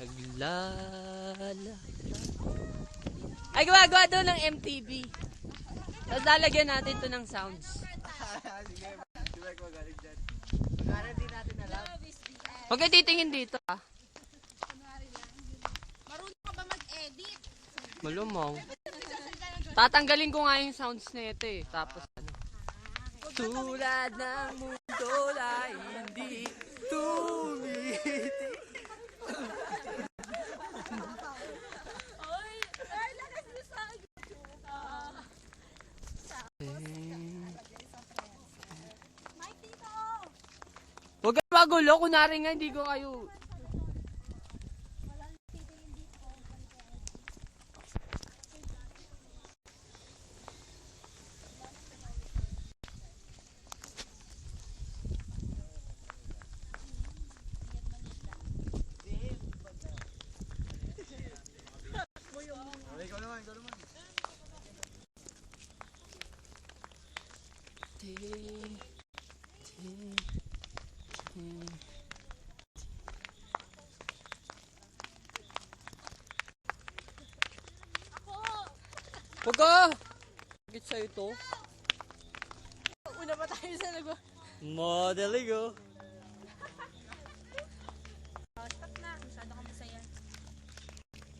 Naglala. Ay, gumagawa doon ng MTV. Tapos lalagyan natin to ng sounds. Sige, di ba ko galing dyan? Magkakaroon din natin alam. Huwag kayo titingin dito, ha? Marunong ka ba mag-edit? Malumong. Tatanggalin ko nga yung sounds na ito, eh. Tapos, ano. Tulad ng mundo na hindi tumiti. Oy, ay, lakas mo sa Mike, dito! Huwag kayo magulo, kunwari nga hindi ko kayo. Ikaw naman, ikaw naman. Huwag ka! Bakit sa'yo to? Una pa tayo sa Modeling, oh.